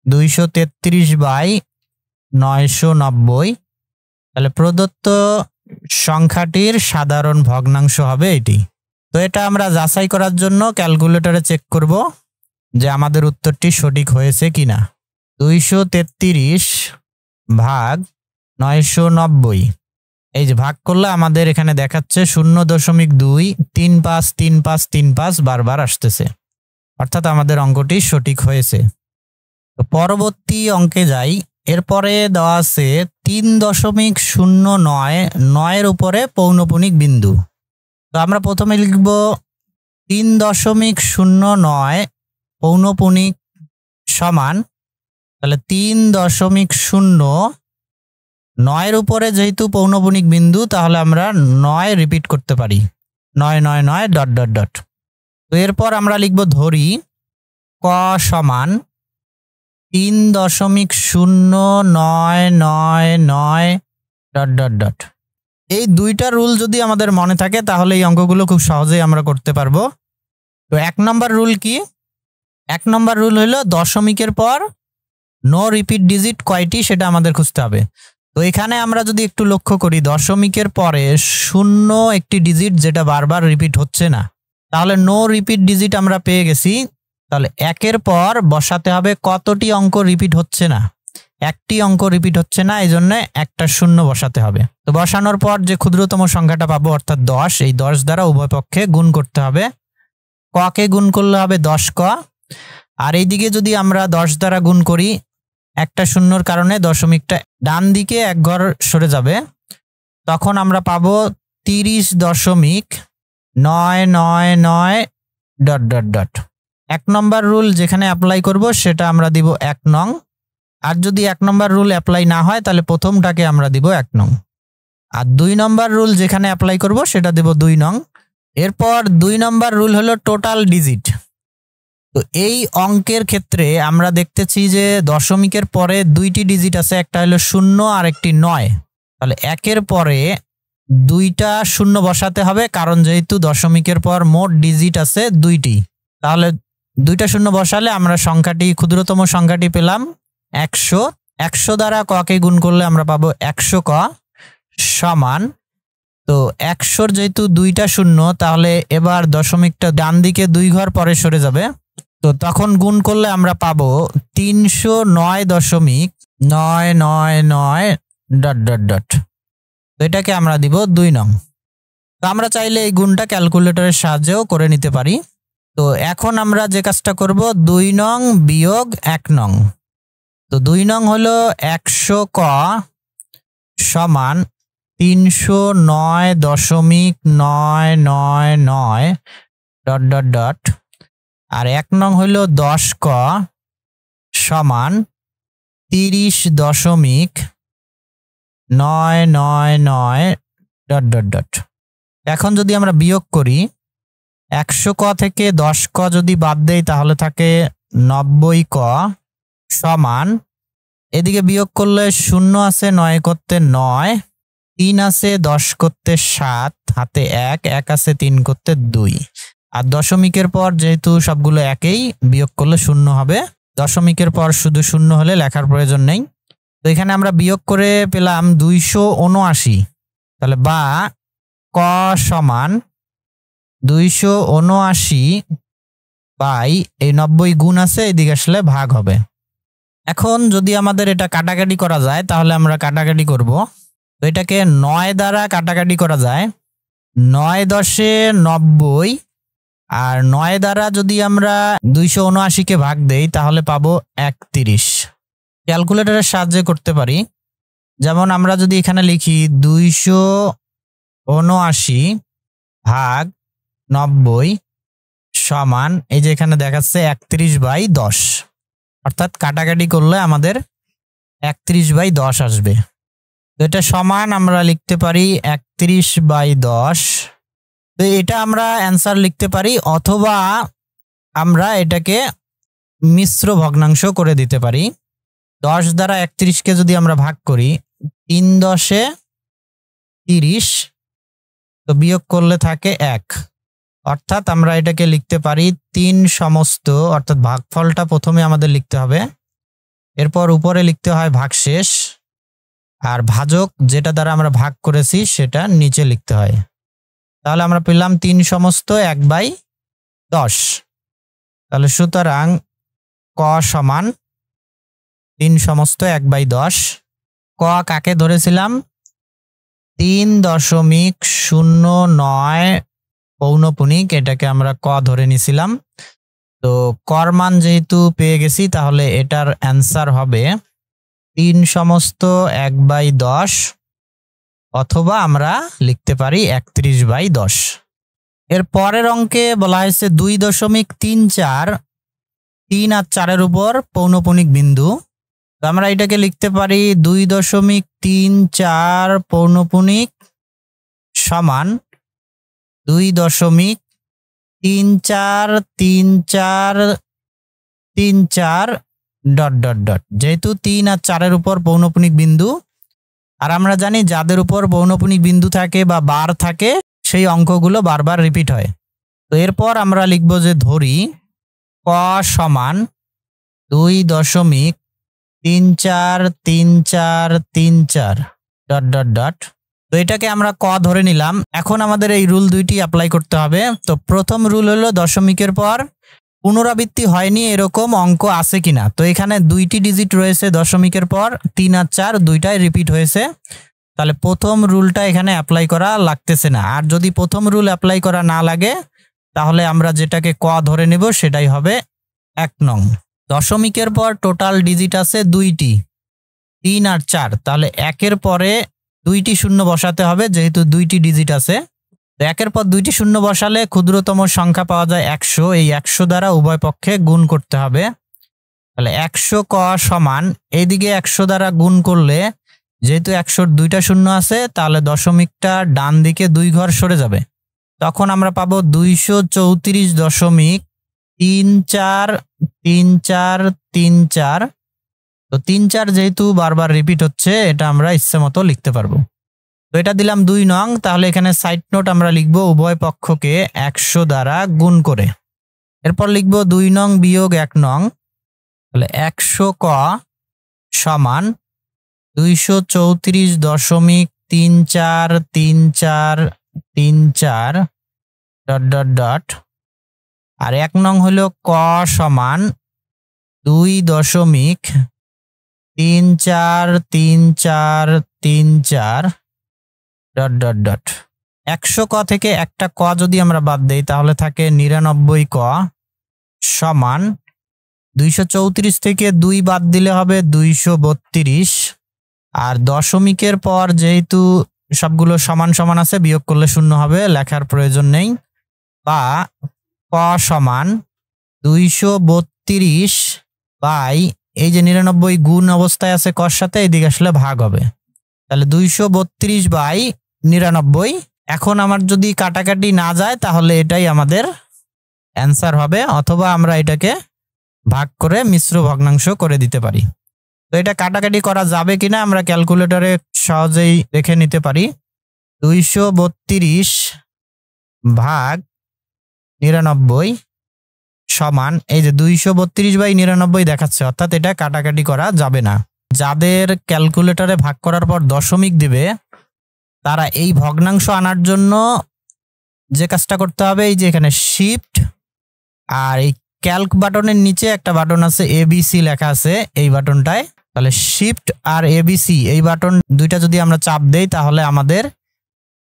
233/990। তাহলে প্রদত্ত সংখ্যাটির সাধারণ ভগ্নাংশ হবে এটি। তো এটা আমরা যাচাই করার জন্য ক্যালকুলেটরে চেক করব যে আমাদের উত্তরটি সঠিক হয়েছে কিনা। 233/990 এই যে ভাগ করলে আমাদের এখানে দেখাচ্ছে 0.2353535 বারবার আসতেছে, অর্থাৎ আমাদের অঙ্কটি সঠিক হয়েছে। তো পরবর্তী অঙ্কে যাই। এরপরে দেওয়া আছে 3.09 9-এর উপরে পৌনঃপুনিক বিন্দু। তো আমরা প্রথমে লিখব 3.09 পৌনঃপুনিক সমান, তাহলে 3.09-এর উপরে যেহেতু পৌনঃপুনিক বিন্দু, তাহলে আমরা 9 রিপিট করতে পারি, 9 তো এরপর আমরা লিখব ধরি ক সমান 3.0999 এই দুইটা রুল যদি আমাদের মনে থাকে তাহলে এই অঙ্কগুলো খুব সহজেই আমরা করতে পারবো। তো 1 নম্বর রুল কি? 1 নম্বর রুল হলো দশমিকের পর নো রিপিট ডিজিট কয়টি সেটা আমাদের খুঁজতে হবে। তো এখানে আমরা যদি একটু লক্ষ্য করি, দশমিকের পরে 0 একটি ডিজিট যেটা বারবার রিপিট হচ্ছে না, তাহলে নো রিপিট ডিজিট আমরা পেয়ে গেছি। তাহলে 1-এর পর বসাতে হবে কতটি অঙ্ক রিপিট হচ্ছে না, একটি অঙ্ক রিপিট হচ্ছে না, এই জন্য একটা 0 বসাতে হবে। তো বসানোর পর যে ক্ষুদ্রতম সংখ্যাটা পাবো অর্থাৎ 10, এই 10 দ্বারা উভয় পক্ষে গুণ করতে হবে। ক কে গুণ করলে হবে 10 ক, আর এইদিকে যদি আমরা 10 দ্বারা গুণ করি, একটা 0-র কারণে দশমিকটা ডান দিকে এক ঘর সরে যাবে, তখন আমরা পাবো 30.999 ... 1 নম্বর রুল যেখানে অ্যাপ্লাই করব সেটা আমরা দিব 1 নং, আর যদি 1 নম্বর রুল অ্যাপ্লাই না হয় তাহলে প্রথমটাকে আমরা দিব 1 নং, আর 2 নম্বর রুল যেখানে অ্যাপ্লাই করব সেটা দেব 2 নং। এরপর 2 নম্বর রুল হলো টোটাল ডিজিট। তো এই অঙ্কের ক্ষেত্রে আমরা দেখতেছি যে দশমিকের পরে 2টি ডিজিট আছে, একটা হলো 0 আর একটি 9। তাহলে 1-এর পরে 2টা 0 বসাতে হবে, কারণ যেহেতু দশমিকের পর মোট ডিজিট আছে 2টি, তাহলে 2টা 0 বসালে আমরা সংখ্যাটি, ক্ষুদ্রতম সংখ্যাটি পেলাম 100। 100 দ্বারা ক কে গুণ করলে আমরা পাবো 100 ক সমান, তো 100-র যেহেতু 2টা 0, তাহলে এবার দশমিকটা ডান দিকে 2 ঘর পরে সরে যাবে, তো তখন গুণ করলে আমরা পাবো 309.999 ... তো এটাকে আমরা দিব 2 নং। তো আমরা চাইলে এই গুণটা ক্যালকুলেটরের সাহায্যেও করে নিতে পারি। তো এখন আমরা যে কাজটা করব, 2 নং বিয়োগ 1 নং। তো 2 নং হলো 100 ক সমান 309.999 ... আর 1 নং হলো 10 ক সমান 30.999 ... এখন যদি আমরা বিয়োগ করি, 100 ক থেকে 10 ক যদি বাদ দেই তাহলে থাকে 90 ক সমান, এদিকে বিয়োগ করলে 0 আছে 9 করতে 9, 3 আছে 10 করতে 7, হাতে 1, 1 আছে 3 করতে 2, আর দশমিকের পর যেহেতু সবগুলো একই, বিয়োগ করলে 0 হবে। দশমিকের পর শুধু 0 হলে লেখার প্রয়োজন নেই। তো এখানে আমরা বিয়োগ করে পেলাম 279, তাহলে বা ক সমান 279 বাই এই 90 গুণ আছে, এদিকে আসলে ভাগ হবে। এখন যদি আমাদের এটা কাটাকাটি করা যায় তাহলে আমরা কাটাকাটি করব। তো এটাকে 9 দ্বারা কাটাকাটি করা যায়, 9 10 90, আর 9 দ্বারা যদি আমরা 279-কে ভাগ দেই তাহলে পাবো 31। ক্যালকুলেটরের সাহায্যে করতে পারি, যেমন আমরা যদি এখানে লিখি 279 ভাগ 90 সমান, এই যে এখানে দেখাচ্ছে 31/10, অর্থাৎ কাটাকাটি করলে আমাদের 31/10 আসবে। তো এটা সমান আমরা লিখতে পারি 31/10। তো এটা আমরা অ্যান্সার লিখতে পারি, অথবা আমরা এটাকে মিশ্র ভগ্নাংশ করে দিতে পারি। 10 দ্বারা 31-কে যদি আমরা ভাগ করি, 3 10 30, তো বিয়োগ করলে থাকে 1, অর্থাৎ আমরা এটাকে লিখতে পারি 3 সমস্ত, অর্থাৎ ভাগফলটা প্রথমে আমাদের লিখতে হবে, এরপর উপরে লিখতে হয় ভাগশেষ, আর ভাজক যেটা দ্বারা আমরা ভাগ করেছি সেটা নিচে লিখতে হয়। তাহলে আমরা পেলাম 3 সমস্ত 1/10। তাহলে সুতরাং ক সমান 3 সমস্ত 1/10। ক কাকে ধরেছিলাম? 3.09 পৌনপুনিক, এটাকে আমরা ক ধরে নিছিলাম। তো কর মান যেহেতু পেয়ে গেছি, তাহলে এটার অ্যান্সার হবে 3/1/10, অথবা আমরা লিখতে পারি 31/10। এর পরের অঙ্কে বলা হয়েছে 2.34 3 আর 4-এর উপর পৌনপুনিক বিন্দু। তো আমরা এটাকে লিখতে পারি 2.34 পৌনপুনিক সমান 2.343434 ... যেহেতু 3 আর 4-এর উপর পৌনপুনিক বিন্দু, আর আমরা জানি যাদের উপর পৌনপুনিক বিন্দু থাকে বা বার থাকে সেই অঙ্কগুলো বারবার রিপিট হয়। তো এরপর আমরা লিখব যে ধরি ক সমান 2.343434 ... তো এটাকে আমরা ক ধরে নিলাম। এখন আমাদের এই রুল দুইটি অ্যাপ্লাই করতে হবে। তো প্রথম রুল হলো দশমিকের পর পুনরাবৃত্তি হয়নি এরকম অঙ্ক আছে কিনা। তো এখানে 2টি ডিজিট রয়েছে দশমিকের পর, 3 আর 4 দুইটাই রিপিট হয়েছে, তাহলে প্রথম রুলটা এখানে অ্যাপ্লাই করা লাগতেছে না। আর যদি প্রথম রুল অ্যাপ্লাই করা না লাগে, তাহলে আমরা যেটাকে ক ধরে নেব সেটাই হবে 1 নং। দশমিকের পর টোটাল ডিজিট আছে 2টি, 3 আর 4, তাহলে 1-এর পরে 2টি শূন্য বসাতে হবে যেহেতু 2টি ডিজিট আছে। 1-এর পর 2টি শূন্য বসালে ক্ষুদ্রতম সংখ্যা পাওয়া যায় 100। এই 100 দ্বারা উভয় পক্ষে গুণ করতে হবে। তাহলে 100 ক সমান, এইদিকে 100 দ্বারা গুণ করলে যেহেতু 100-র 2টা শূন্য আছে, তাহলে দশমিকটা ডান দিকে 2 ঘর সরে যাবে। তখন আমরা পাবো 234.3434। তো 3-4 যেহেতু বারবার রিপিট হচ্ছে, এটা আমরা ইচ্ছে মতো লিখতে পারবো। তো এটা দিলাম 2 নং। তাহলে এখানে সাইড নোট আমরা লিখবো উভয় পক্ষকে 100 দ্বারা গুণ করে। এরপর লিখবো 2 নং বিয়োগ 1 নং। তাহলে 100 ক সমান 234.3434 ... আর 1 নং হলো ক সমান 2.343434 ... 100 ক থেকে একটা ক যদি আমরা বাদ দেই, তাহলে থাকে 99 ক সমান 234 থেকে 2 বাদ দিলে হবে 232। আর দশমিকের পর যেহেতু সবগুলো সমান সমান আছে, বিয়োগ করলে শূন্য হবে, লেখার প্রয়োজন নেই। বা ক সমান 232 বাই, এই যে 99 গুণ অবস্থায় আছে কর সাথে, এদিকে আসলে ভাগ হবে, তাহলে 232/99। এখন আমার যদি কাটাকাটি না যায়, তাহলে এটাই আমাদের অ্যান্সার হবে, অথবা আমরা এটাকে ভাগ করে মিশ্র ভগ্নাংশ করে দিতে পারি। তো এটা কাটাকাটি করা যাবে কিনা আমরা ক্যালকুলেটরে সহজেই দেখে নিতে পারি। 232 ভাগ 99 সমান, এই যে 232/99 দেখাচ্ছে, অর্থাৎ এটা কাটাকাটি করা যাবে না। যাদের ক্যালকুলেটরে ভাগ করার পর দশমিক দিবে, তারা এই ভগ্নাংশ আনার জন্য যে কাজটা করতে হবে, এই যে এখানে শিফট আর এই ক্যালক বাটনের নিচে একটা বাটন আছে এবিসি লেখা আছে, এই বাটনটায়, তাহলে শিফট আর এবিসি এই বাটন দুইটা যদি আমরা চাপ দেই, তাহলে আমাদের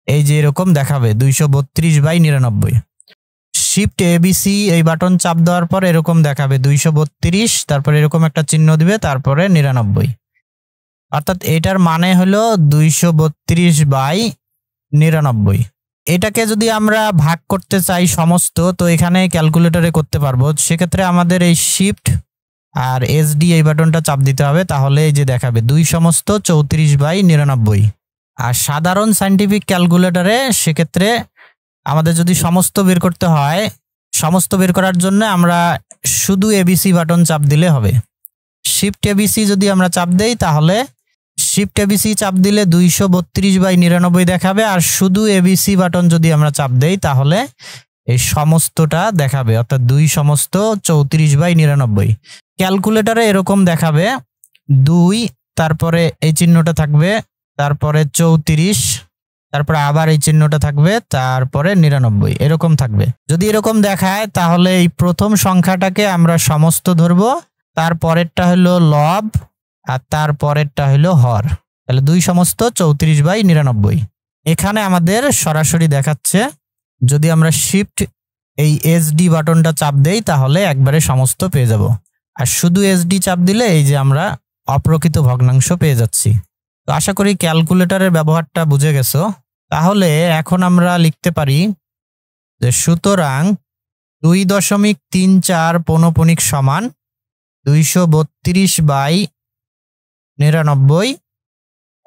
এই যে এরকম দেখাবে 232/99। শিফট এবিসি এই বাটন চাপ দেওয়ার পর এরকম দেখাবে 232, তারপর এরকম একটা চিহ্ন দিবে, তারপরে 99। অর্থাৎ এটার মানে হলো 232/99। এটাকে যদি আমরা ভাগ করতে চাই সমস্ত, তো এখানে ক্যালকুলেটরে করতে পারবো। সেক্ষেত্রে আমাদের এই শিফট আর এসডি এই বাটনটা চাপ দিতে হবে, তাহলে এই যে দেখাবে 234/99। আর সাধারণ সায়েন্টিফিক ক্যালকুলেটরে সেক্ষেত্রে আমাদের যদি সমস্ত বের করতে হয়, সমস্ত বের করার জন্য আমরা শুধু এবিসি বাটন চাপ দিলে হবে। শিফট এবিসি যদি আমরা চাপ দেই, তাহলে শিফট এবিসি চাপ দিলে 232/99 দেখাবে, আর শুধু এবিসি বাটন যদি আমরা চাপ দেই, তাহলে এই সমস্তটা দেখাবে, অর্থাৎ 234/99। ক্যালকুলেটরে এরকম দেখাবে 2, তারপরে এই চিহ্নটা থাকবে, তারপরে 34, তারপরে আবার এই চিহ্নটা থাকবে, তারপরে 99 এরকম থাকবে। যদি এরকম দেখায়, তাহলে এই প্রথম সংখ্যাটাকে আমরা সমস্ত ধরবো, তারপরেরটা হলো লব, আর তারপরেরটা হলো হর। তাহলে 2 সমস্ত 34/99। এখানে আমাদের সরাসরি দেখাচ্ছে, যদি আমরা শিফট এই এসডি বাটনটা চাপ দেই তাহলে একবারে সমস্ত পেয়ে যাব। আর শুধু এসডি চাপ দিলে এই যে আমরা অপ্রকৃত ভগ্নাংশ পেয়ে যাচ্ছি। তো আশা করি ক্যালকুলেটরের ব্যবহারটা বুঝে গেছো। তাহলে এখন আমরা লিখতে পারি যে সুতরাং 2.34 পৌনঃপুনিক সমান 232/99,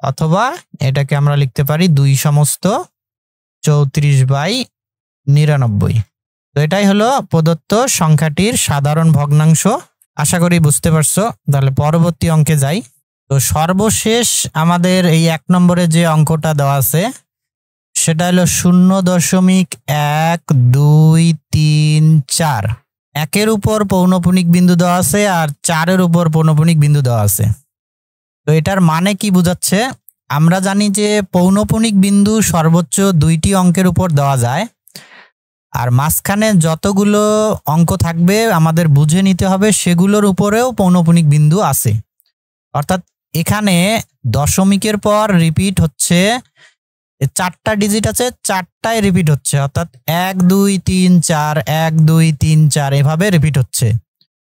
অথবা এটাকে আমরা লিখতে পারি 2/34/99। তো এটাই হলো প্রদত্ত সংখ্যাটির সাধারণ ভগ্নাংশ। আশা করি বুঝতে পারছো। তাহলে পরবর্তী অঙ্কে যাই। তো সর্বশেষ আমাদের এই 1 নম্বরে যে অঙ্কটা দেওয়া আছে সেটা হলো 0.1234। 1-এর উপর পৌনঃপুনিক বিন্দু দেওয়া আছে আর 4-এর উপর পৌনঃপুনিক বিন্দু দেওয়া আছে। তো এটার মানে কি বোঝাচ্ছে? আমরা জানি যে পৌনঃপুনিক বিন্দু সর্বোচ্চ 2টি অঙ্কের উপর দেওয়া যায়, আর মাঝখানে যতগুলো অঙ্ক থাকবে আমাদের বুঝে নিতে হবে সেগুলোর উপরেও পৌনঃপুনিক বিন্দু আছে। অর্থাৎ এখানে দশমিকের পর রিপিট হচ্ছে, 4টা ডিজিট আছে, 4টায় রিপিট হচ্ছে, অর্থাৎ 1 2 3 4 1 2 3 4 এভাবে রিপিট হচ্ছে।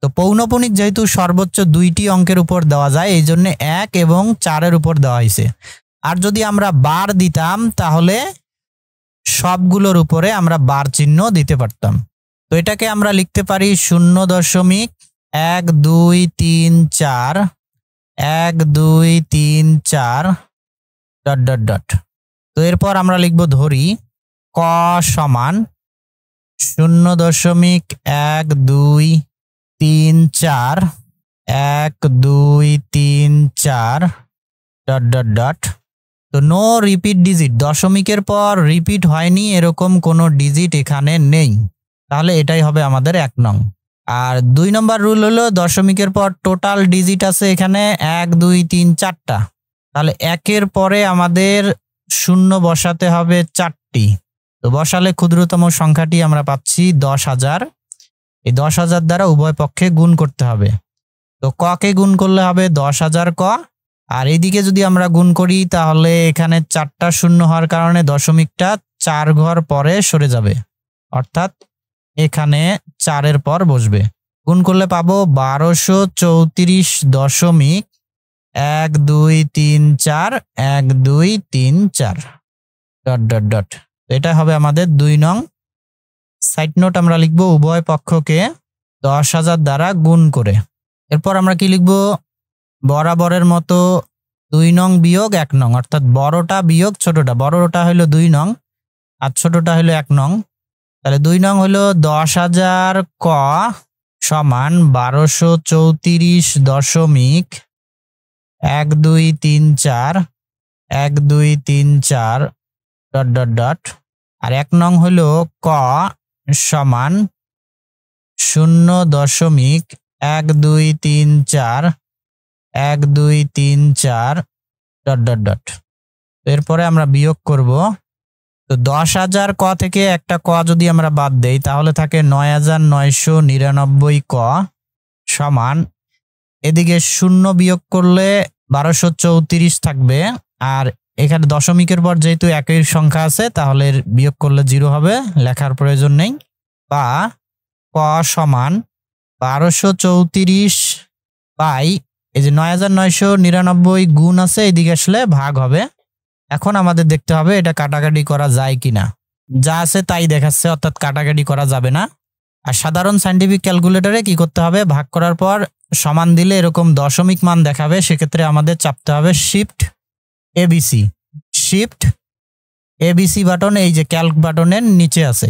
তো পৌনঃপুনিক যেহেতু সর্বোচ্চ 2টি অঙ্কের উপর দেওয়া যায়, এই জন্য 1 এবং 4-এর উপর দেওয়া হয়েছে। আর যদি আমরা বার দিতাম তাহলে সবগুলোর উপরে আমরা বার চিহ্ন দিতে পারতাম। তো এটাকে আমরা লিখতে পারি 0.1234 1 2 3 4 ... তো এরপর আমরা লিখব ধরি ক সমান 0.1234 1 2 3 4 ... তো নো রিপিট ডিজিট, দশমিকের পর রিপিট হয়নি এরকম কোনো ডিজিট এখানে নেই। তাহলে এটাই হবে আমাদের 1 নং। আর 2 নম্বর রুল হলো দশমিকের পর টোটাল ডিজিট আছে এখানে 1 2 3 4টা। তাহলে 1-এর পরে আমাদের 0 বসাতে হবে 4টি। তো বসালে ক্ষুদ্রতম সংখ্যাটি আমরা পাচ্ছি 10,000। এই 10,000 দ্বারা উভয় পক্ষে গুণ করতে হবে। তো ক কে গুণ করলে হবে 10,000 ক, আর এইদিকে যদি আমরা গুণ করি তাহলে এখানে 4টা 0 হওয়ার কারণে দশমিকটা 4 ঘর পরে সরে যাবে, অর্থাৎ এখানে 4-এর পর বসবে। গুণ করলে পাবো 1234.1234 1 2 3 4 ... এটা হবে আমাদের 2 নং। সাইড নোট আমরা লিখব উভয় পক্ষকে 10,000 দ্বারা গুণ করে। এরপর আমরা কি লিখব? বরাবরের মতো 2 নং বিয়োগ 1 নং, অর্থাৎ বড়টা বিয়োগ ছোটটা। বড়টা হলো 2 নং আর ছোটটা হলো 1 নং। তাহলে 2 নং হলো 10,000 ক সমান 1234.1234 1 2 3 4 ... আর 1 নং হলো ক সমান 0.1234 1 2 3 4 ... এরপরে আমরা বিয়োগ করব। তো 10,000 ক থেকে একটা ক যদি আমরা বাদ দেই তাহলে থাকে 9,999 ক সমান, এদিকে 0 বিয়োগ করলে 1234 থাকবে, আর এখানে দশমিকের পর যেহেতু একই সংখ্যা আছে তাহলে বিয়োগ করলে 0 হবে, লেখার প্রয়োজন নেই। বা ক সমান 1234 বাই এই যে 9,999 গুণ আছে, এদিকে আসলে ভাগ হবে। এখন আমাদের দেখতে হবে এটা কাটাকাটি করা যায় কিনা। যা আছে তাই দেখাচ্ছে, অর্থাৎ কাটাকাটি করা যাবে না। আর সাধারণ সায়েন্টিফিক ক্যালকুলেটরে কি করতে হবে? ভাগ করার পর সমান দিলে এরকম দশমিক মান দেখাবে, সেক্ষেত্রে আমাদের চাপতে হবে shift ABC. Shift ABC button এই যে ক্যালক বাটনের নিচে আছে,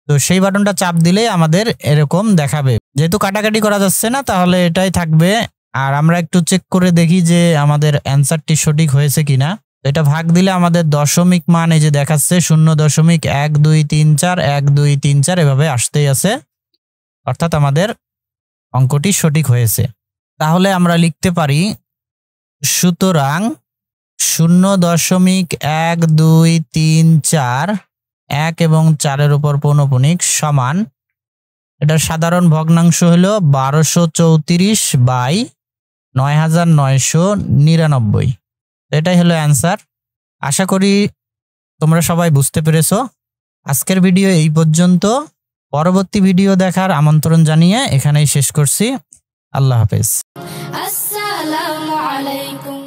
তো সেই বাটনটা চাপ দিলে আমাদের এরকম দেখাবে। যেহেতু কাটাকাটি করা যাচ্ছে না তাহলে এটাই থাকবে। আর আমরা একটু চেক করে দেখি যে আমাদের অ্যান্সারটি সঠিক হয়েছে কিনা। এটা ভাগ দিলে আমাদের দশমিক মান এই যে দেখাচ্ছে 0.1234 1 2 3 4 এভাবে আসতেই আছে, অর্থাৎ আমাদের অঙ্কটি সঠিক হয়েছে। তাহলে আমরা লিখতে পারি সুতরাং 0.1234 1 এবং 4-এর উপর পৌনঃপুনিক সমান, এটার সাধারণ ভগ্নাংশ হলো 1234/9,999। এটাই হলো অ্যান্সার। আশা করি তোমরা সবাই বুঝতে পেরেছো। আজকের ভিডিও এই পর্যন্ত। পরবর্তী ভিডিও দেখার আমন্ত্রণ জানিয়ে এখানেই শেষ করছি। আল্লাহ হাফেজ। আসসালামু আলাইকুম।